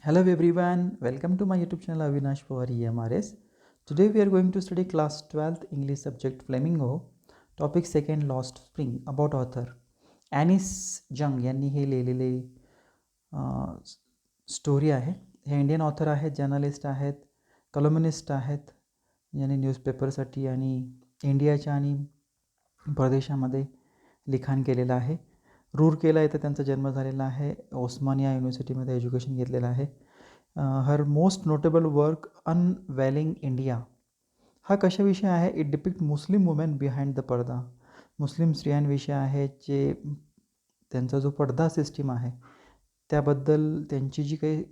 Hello everyone, welcome to my YouTube channel Avinash Pawar EMRS. Today we are going to study class 12th English subject Flamingo, topic second Lost Spring. About author Anis जंग यांनी हे लिहिलेले story आहे. हे Indian author आहेत, journalist आहेत, columnist आहेत, यांनी न्यूजपेपरसाठी आणि इंडियाच्या आणि परदेशामध्ये लिखाण केलेलं आहे. रूरकेला इथं त्यांचा जन्म झालेला आहे. ओस्मानिया युनिव्हर्सिटीमध्ये एज्युकेशन घेतलेलं आहे. Her most notable work unveiling India हा कशाविषयी आहे? It depict Muslim women behind the पडदा. मुस्लिम स्त्रियांविषयी आहे, जे त्यांचा जो पडदा सिस्टीम आहे त्याबद्दल त्यांची जी काही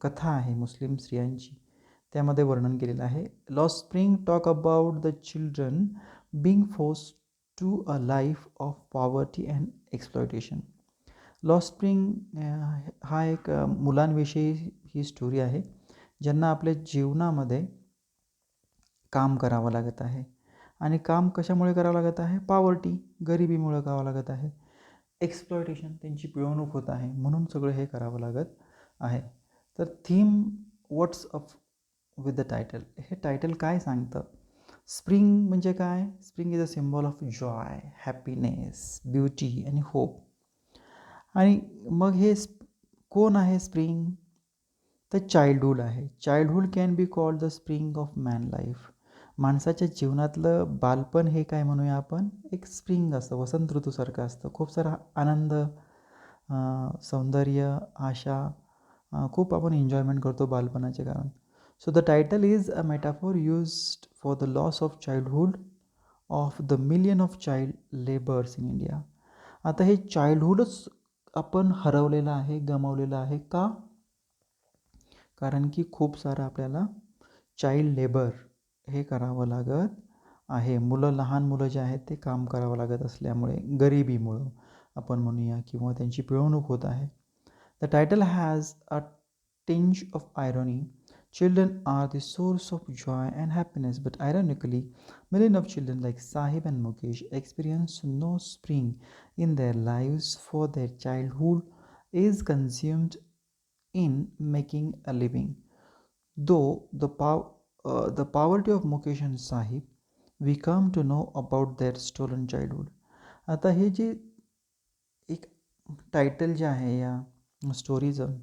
कथा आहे मुस्लिम स्त्रियांची, त्यामध्ये वर्णन केलेलं आहे. Lost Spring talk about the children bing force to a life of poverty and exploitation. Lost Spring हा एक मुलांविषयी ही स्टोरी आहे, ज्यांना आपल्या जीवनामध्ये काम करावं लागत आहे. आणि काम कशामुळे करावं लागत आहे? पॉवर्टी, गरिबीमुळे करावं लागत आहे. एक्सप्लॉयटेशन, त्यांची पिळवणूक होत आहे, म्हणून सगळं हे करावं लागत आहे. तर theme what's up with the title. हे टायटल काय सांगतं? स्प्रिंग म्हणजे काय? Spring is a symbol of Joy, happiness, beauty आणि होप. आणि मग हे कोण आहे स्प्रिंग? तर चाइल्डहूड आहे. Childhood can be called the spring of man life. माणसाच्या जीवनातलं बालपण हे काय म्हणूया आपण? एक स्प्रिंग असतं, वसंत ऋतूसारखं असतं. खूप सारा आनंद, सौंदर्य, आशा, खूप आपण एन्जॉयमेंट करतो बालपणाचे कारण. So the title is a metaphor used for the loss of childhood of the million of child labours in India. आता हे चाइल्डहूडच आपण हरवलेलं आहे, गमावलेलं आहे. का? कारण की खूप सारं आपल्याला चाइल्ड लेबर हे करावं लागत आहे. लहान मुलं जे आहेत ते काम करावं लागत असल्यामुळे, गरिबीमुळं आपण म्हणूया, किंवा त्यांची पिळवणूक होत आहे. The title has a tinge of irony. Children are the source of joy and happiness, but ironically, millions of children like Sahib and Mukesh experience no spring in their lives, for their childhood is consumed in making a living. Though the poverty of Mukesh and Sahib, we come to know about their stolen childhood. आता हे जे एक title जे आहे या स्टोरीचं,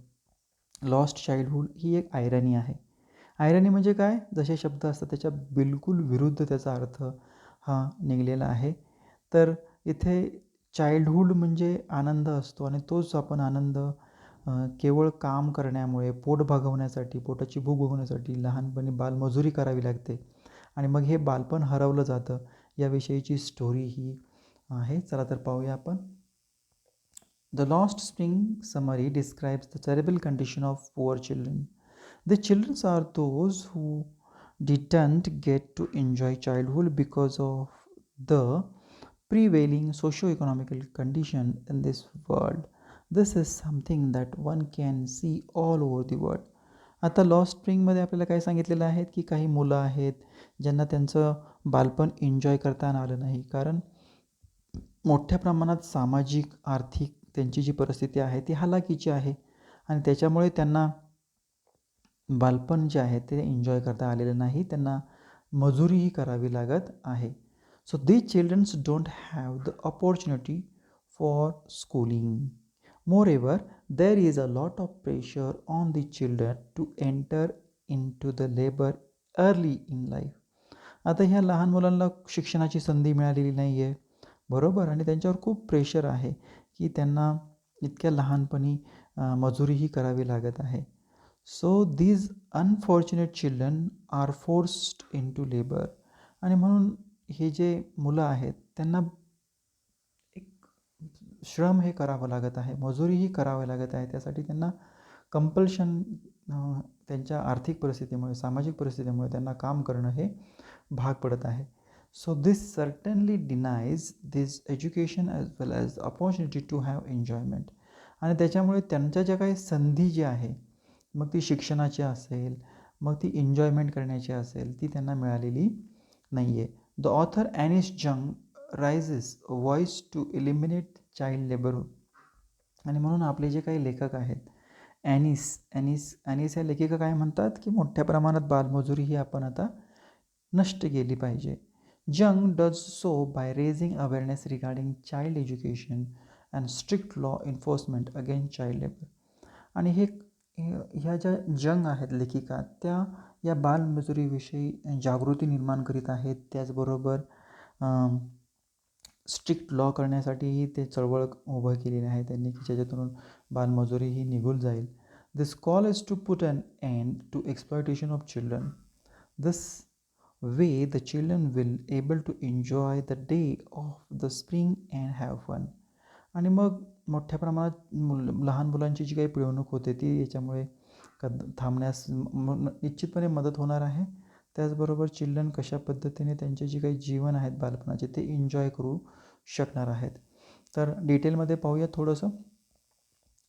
lost childhood, ही एक आयरनी आहे. आयरनी म्हणजे काय? जसे शब्द असतात त्याच्या बिलकुल विरुद्ध त्याचा अर्थ हा निघालेला आहे. तर इथे चाइल्डहूड म्हणजे आनंद असतो, आणि तोच आपण आनंद केवळ काम करण्यामुळे, पोट भागवण्यासाठी, पोटाची भूक भागवण्यासाठी लहानपणी बालमजुरी करावी लागते, आणि मग हे बालपण हरवलं जातं. याविषयीची स्टोरी ही आहे. चला तर पाहूया आपण. The Lost Spring summary describes the terrible condition of poor children. The children are those who didn't get to enjoy childhood because of the prevailing socio-economical condition in this world. This is something that one can see all over the world. आता lost स्प्रिंगमध्ये आपल्याला काय सांगितलेलं आहे की काही मुलं आहेत ज्यांना त्यांचं बालपण एन्जॉय करता आलं नाही, कारण मोठ्या प्रमाणात सामाजिक, आर्थिक त्यांची जी परिस्थिती आहे ती हलाखीची आहे, आणि त्याच्यामुळे त्यांना बालपण जे आहे ते एन्जॉय करता आलेलं नाही. त्यांना मजुरीही करावी लागत आहे. So these childrens don't have the opportunity for schooling. More there is a lot of pressure on the children to enter in to the labour early in life. आता ह्या लहान मुलांना शिक्षणाची संधी मिळालेली नाही आहे, बरोबर, आणि त्यांच्यावर खूप प्रेशर आहे की त्यांना इतक्या लहानपणी मजुरीही करावी लागत आहे. So these unfortunate children are forced in to labour. आणि म्हणून हे जे मुलं आहेत त्यांना एक श्रम हे करावं लागत आहे, मजुरीही करावी लागत आहे. त्यासाठी त्यांना कंपल्शन, त्यांच्या आर्थिक परिस्थितीमुळे, सामाजिक परिस्थितीमुळे त्यांना काम करणं हे भाग पडत आहे. So this certainly denies this education as well as opportunity to have enjoyment. आणि त्याच्यामुळे त्यांच्या ज्या काही संधी जी आहे, मग ती शिक्षणाची असेल, मग ती एन्जॉयमेंट करण्याची असेल, ती त्यांना मिळालेली नाही आहे. The author Anees Jung raises voice to eliminate child labourhood. आणि म्हणून आपले जे काही लेखक आहेत, ॲनिस या लेखिका काय म्हणतात की मोठ्या प्रमाणात बालमजुरी ही आपण आता नष्ट केली पाहिजे. Jung does so by raising awareness regarding child education and strict law enforcement against child labour. आणि ह्या ज्या जंग आहेत लेखिका, त्या या बालमजुरीविषयी जागृती निर्माण करीत आहेत. त्याचबरोबर स्ट्रिक्ट लॉ करण्यासाठीही ते चळवळ उभं केलेली आहे त्यांनी, की ज्याच्यातून बालमजुरी ही निघून जाईल. This call is to put an end to exploitation of children. This way the children will able to enjoy the day of the spring and have fun. आणि मग मोठ्या प्रमाणात लहान मुलांची जी काही पिळवणूक होते ती याच्यामुळे थांबण्यास निश्चितपणे मदत होणार आहे. त्याचबरोबर चिल्ड्रन कशा पद्धतीने त्यांचे जे काही जीवन आहेत बालपणाचे ते एन्जॉय करू शकणार आहेत. तर डिटेलमध्ये पाहूया थोडंसं.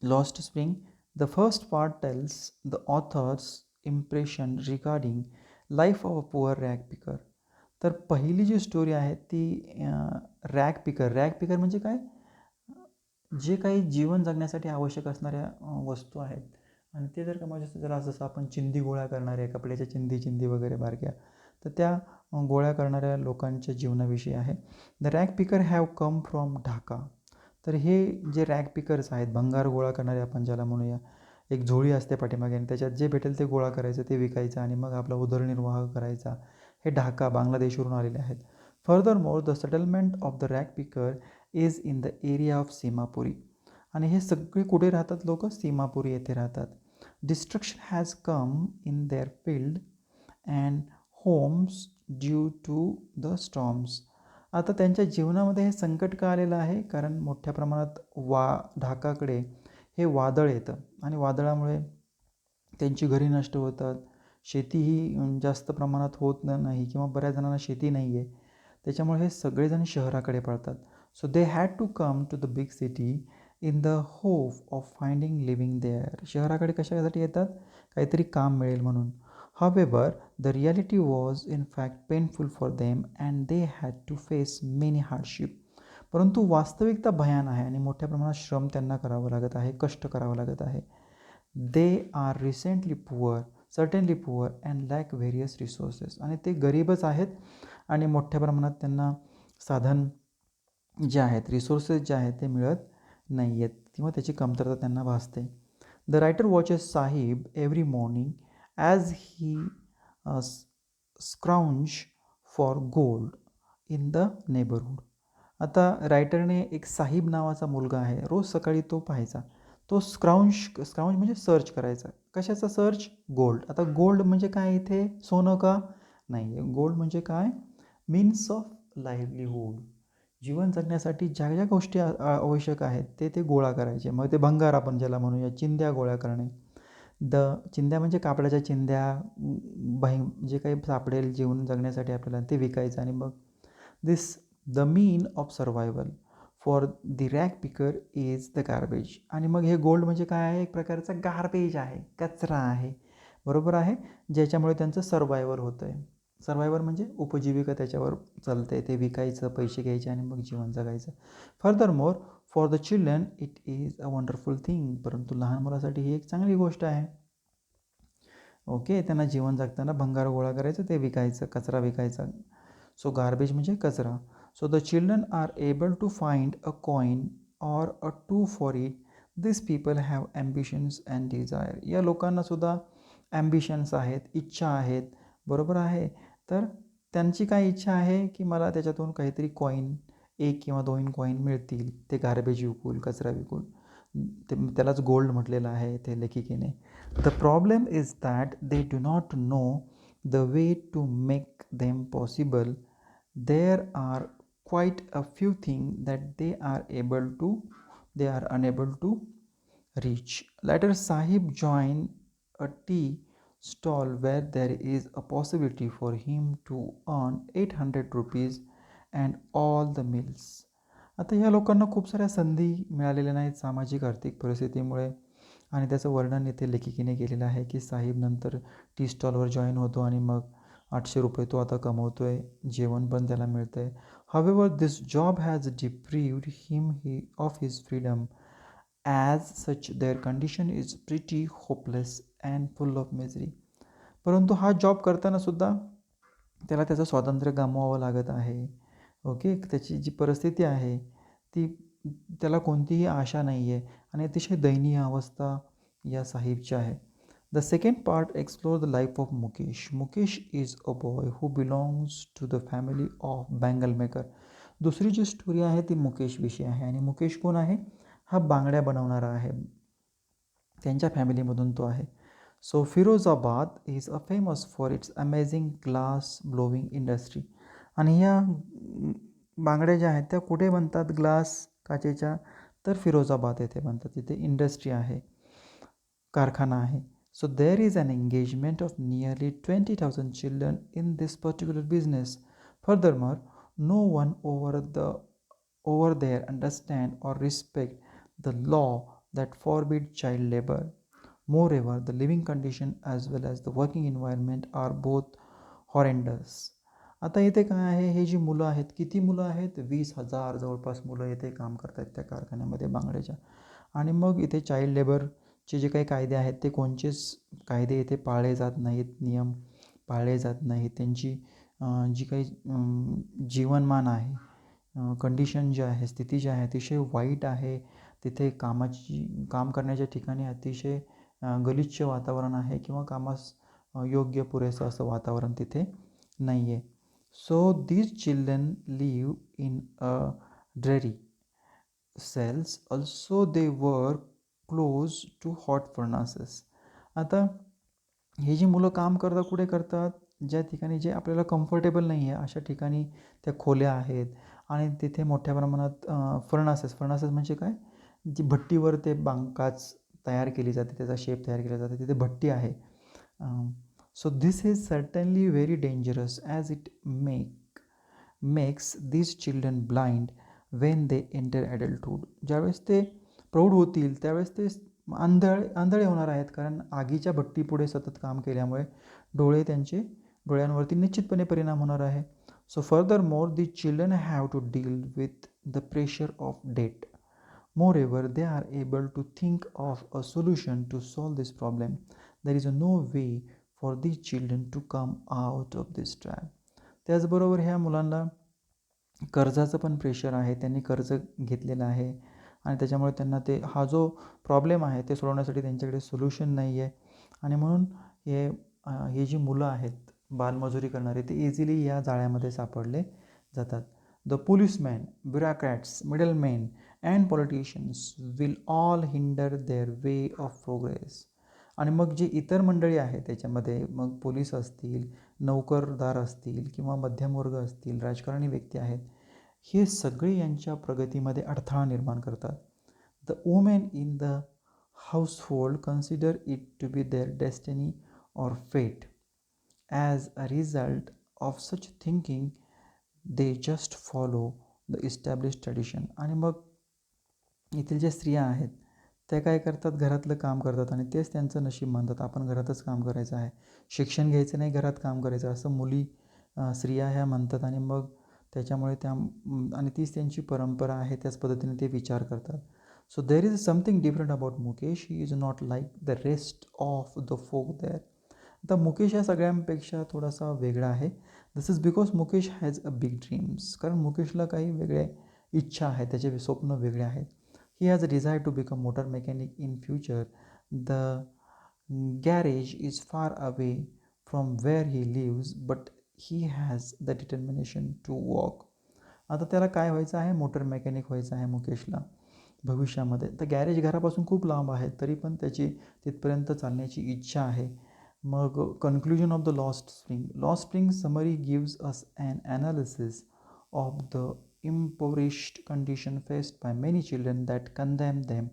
Lost spring. The first part tells the author's impression regarding life of a poor rag picker. तर पहिली जी स्टोरी आहे ती रॅग पिकर म्हणजे काय, जे काही जीवन जगण्यासाठी आवश्यक असणाऱ्या वस्तू आहेत आणि ते जर का म्हणजे जरा जसं आपण चिंधी गोळा करणारे, कपड्याच्या चिंधी वगैरे बारक्या, तर त्या गोळ्या करणाऱ्या लोकांच्या जीवनाविषयी आहे. The rag picker have come from Dhaka. तर हे जे रॅग पिकर्स आहेत, भंगार गोळा करणारे आपण ज्याला म्हणूया, एक झोळी असते पाठीमागे आणि त्याच्यात जे भेटेल ते गोळा करायचं, ते विकायचं आणि मग आपला उदरनिर्वाह करायचा. हे ढाका बांगलादेशवरून आलेले आहेत. Furthermore the settlement of the rag picker is in the area of Seemapuri. आणि हे सगळे कुठे राहतात लोक? सीमापुरी येथे राहतात. Destruction has come in their field and homes due to the storms. आता त्यांच्या जीवनामध्ये हे संकट का आलेलं आहे? कारण मोठ्या प्रमाणात ढाकाकडे हे वादळ येतं आणि वादळामुळे त्यांची घरे नष्ट होतात. शेतीही जास्त प्रमाणात होत नाही किंवा बऱ्याच जणांना शेती नाही आहे. त्याच्यामुळे हे सगळेजण शहराकडे पळतात. So they had to come to the big city in the hope of finding living there. शहराकडे कशासाठी येतात? काहीतरी काम मिळेल म्हणून. However, the reality was in fact painful for them and they had to face many hardship. परंतु वास्तविकता भयान आहे आणि मोठ्या प्रमाणात श्रम त्यांना करावं लागत आहे, कष्ट करावं लागत आहे. They are certainly poor and lack various resources. आणि ते गरीबच आहेत आणि मोठ्या प्रमाणात त्यांना साधन जे आहेत, रिसोर्सेस जे आहेत ते मिळत नाही आहेत किंवा त्याची कमतरता त्यांना भासते. The writer watches Saheb every morning as he scrounges for gold in the neighbourhood. आता रायटरने एक साहिब नावाचा मुलगा आहे, रोज सकाळी तो पाहायचा. तो स्क्राउंज म्हणजे सर्च करायचा. कशाचा सर्च? गोल्ड. आता गोल्ड म्हणजे काय इथे? सोनं का? नाही आहे. गोल्ड म्हणजे काय? Means of livelihood. जीवन जगण्यासाठी ज्या ज्या गोष्टी आवश्यक आहेत ते गोळा करायचे. मग ते भंगार आपण ज्याला म्हणूया, चिंध्या गोळा करणे. चिंध्या म्हणजे कापडाच्या चिंध्या, जे काही सापडेल जीवन जगण्यासाठी आपल्याला ते विकायचं आणि मग the mean of survival for the rag picker is the garbage. आणि मग हे गोल्ड म्हणजे काय आहे? एक प्रकारचा गार्बेज आहे, कचरा आहे, बरोबर आहे, ज्याच्यामुळे त्यांचं सर्वायवल होतं आहे. सर्वायवल म्हणजे उपजीविका त्याच्यावर चालते, ते विकायचं, पैसे घ्यायचे आणि मग जीवन जगायचं. Further more for the children it is a wonderful thing. परंतु लहान मुलासाठी ही एक चांगली गोष्ट आहे. ओके, त्यांना जीवन जगताना भंगार गोळा करायचं, ते विकायचं, कचरा विकायचा. सो गार्बेज म्हणजे कचरा. So the children are able to find a coin or a to for it. This people have ambitions and desire. या लोकांनासुद्धा ॲम्बिशन्स आहेत, इच्छा आहेत, बरोबर आहे. तर त्यांची काय इच्छा आहे की मला त्याच्यातून काहीतरी कॉईन, 1 किंवा 2 कॉईन मिळतील, ते गार्बेज विकून, कचरा विकून. त्यालाच गोल्ड म्हटलेलं आहे ते लेखिकेने. The problem is that they do not know the way to make them possible. There are quite a few thing that they are unable to reach. Later Sahib joined a tea stall where there is a possibility for him to earn 800 rupees and all the meals. आता ह्या लोकांना खूप साऱ्या संधी मिळालेल्या नाहीत सामाजिक आर्थिक परिस्थितीमुळे आणि त्याचं वर्णन इथे लेखिकेने केलेलं आहे की साहिब नंतर टी स्टॉलवर जॉईन होतो आणि मग 800 रुपये तो आता कमवतो आहे, जेवण पण त्याला मिळतं आहे. However, this job has deprived him of his freedom as such their condition is pretty hopeless and full of misery. परंतु हा जॉब करताना सुद्धा त्याला त्याचं स्वातंत्र्य गमवावं लागत आहे. ओके, त्याची जी परिस्थिती आहे ती, त्याला कोणतीही आशा नाही आहे आणि अतिशय दयनीय अवस्था या साहिबची आहे. The second part explore the life of Mukesh. Mukesh is a boy who belongs to the family of bangle maker. दुसरी जी स्टोरी आहे ती मुकेशविषयी आहे आणि मुकेश कोण आहे? हा बांगड्या बनवणारा आहे. त्यांच्या फॅमिलीमधून तो आहे. So Firozabad is a famous for its amazing glass blowing industry. आणि ह्या बांगड्या ज्या आहेत त्या कुठे बनतात ग्लास काचेच्या? तर फिरोजाबाद येथे बनतात. तिथे इंडस्ट्री आहे, कारखाना आहे. So there is an engagement of nearly 20,000 children in this particular business. Furthermore, no one over there understand or respect the law that forbid child labor. Moreover, the living condition as well as the working environment are both horrendous. आता इथे काय आहे, हे जी मुलं आहेत, किती मुलं आहेत? 20,000 जवळपास मुलं इथे काम करत आहेत त्या कारखान्यामध्ये बांगड्याच्या. आणि मग इथे चाइल्ड लेबरचे जे काही कायदे आहेत ते कोणतेच कायदे इथे पाळले जात नाहीत, नियम पाळले जात नाहीत. त्यांची जी काही जीवनमान आहे, कंडिशन जी आहे, स्थिती जी आहे, अतिशय वाईट आहे. तिथे काम करण्याच्या ठिकाणी अतिशय गलिच्छ वातावरण आहे किंवा कामास योग्य पुरेसं असं वातावरण तिथे नाही आहे. So these children live in a dreary cells. Also they were close to hot फर्नासेस. आता हे जी मुलं काम करतात कुठे करतात? ज्या ठिकाणी जे आपल्याला कम्फर्टेबल नाही आहे अशा ठिकाणी त्या खोल्या आहेत आणि तिथे मोठ्या प्रमाणात फर्नासेस म्हणजे काय? जी भट्टीवर ते काच तयार केली जाते, त्याचा शेप तयार केला जाते, तिथे भट्टी आहे. So this is certainly very dangerous as it makes this children blind when they enter adulthood. ज्यावेळेस ते प्रौढ होतील त्यावेळेस ते आंधळे होणार आहेत, कारण आगीच्या भट्टीपुढे सतत काम केल्यामुळे डोळ्यांवरती निश्चितपणे परिणाम होणार आहे. So furthermore the children have to deal with the pressure of debt. Moreover, they are able to think of a solution to solve this problem. There is no way for these children to come out of this trap. त्याचबरोबर ह्या मुलांना कर्जाचं पण pressure आहे. त्यांनी कर्ज घेतलेलं आहे आणि त्याच्यामुळे त्यांना हा जो प्रॉब्लेम आहे ते सोडवण्यासाठी त्यांच्याकडे सोल्युशन नाही आहे. आणि म्हणून हे जी मुलं आहेत बालमजुरी करणारे ते इझिली या जाळ्यामध्ये सापडले जातात. The policeman, ब्युरोक्रॅट्स, middlemen and politicians will all hinder there way of progress. आणि मग जी इतर मंडळी आहेत त्याच्यामध्ये मग पोलीस असतील, नोकरदार असतील किंवा मध्यमवर्ग असतील, राजकारणी व्यक्ती आहेत, हे सगळे यांच्या प्रगतीमध्ये अडथळा निर्माण करतात. The women in the household consider it to be their destiny or fate. As a result of such thinking they just follow the establish tradition. आणि मग येथील ज्या स्त्रिया आहेत त्या काय करतात? घरातलं काम करतात आणि तेच त्यांचं नशीब मानतात. आपण घरातच काम करायचं आहे, शिक्षण घ्यायचं नाही, घरात काम करायचं असं स्त्रिया ह्या म्हणतात. आणि मग त्याच्यामुळे आणि तीच त्यांची परंपरा आहे, त्याच पद्धतीने ते विचार करतात. So there is something different about Mukesh. He is not like the rest of the folk there. आता मुकेश या सगळ्यांपेक्षा थोडासा वेगळा आहे. This is because Mukesh has a big dreams. कारण मुकेशला काही वेगळे इच्छा आहेत, त्याचे स्वप्न वेगळे आहेत. He has a desire to become motor mechanic in future. The garage is far away from where he lives, but he has the determination to walk. आता त्याला काय व्हायचं आहे? मोटर मेकॅनिक व्हायचं आहे मुकेशला भविष्यामध्ये. तर गॅरेज घरापासून खूप लांब आहे, तरी पण त्याची तिथपर्यंत चालण्याची इच्छा आहे. मग conclusion of the Lost Spring. Lost Spring summary gives us an analysis of the impoverished condition faced by many children that condemn them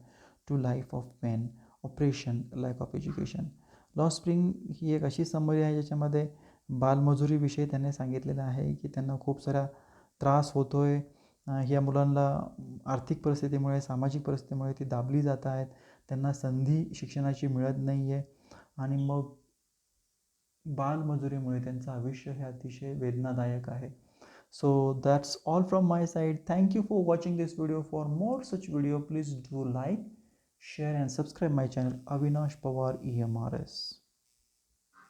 to life of pain, oppression, lack of education. Lost spring ही एक अशी summary आहे ज्याच्यामध्ये बालमजुरीविषयी त्यांनी सांगितलेलं आहे की त्यांना खूप सारा त्रास होतो आहे. ह्या मुलांना आर्थिक परिस्थितीमुळे, सामाजिक परिस्थितीमुळे ती दाबली जात आहेत, त्यांना संधी शिक्षणाची मिळत नाही आहे आणि मग बालमजुरीमुळे त्यांचं आयुष्य हे अतिशय वेदनादायक आहे. So that's all from my side. Thank you for watching this video. For more such video, please do like, share and subscribe my channel Avinash Pawar EMRS.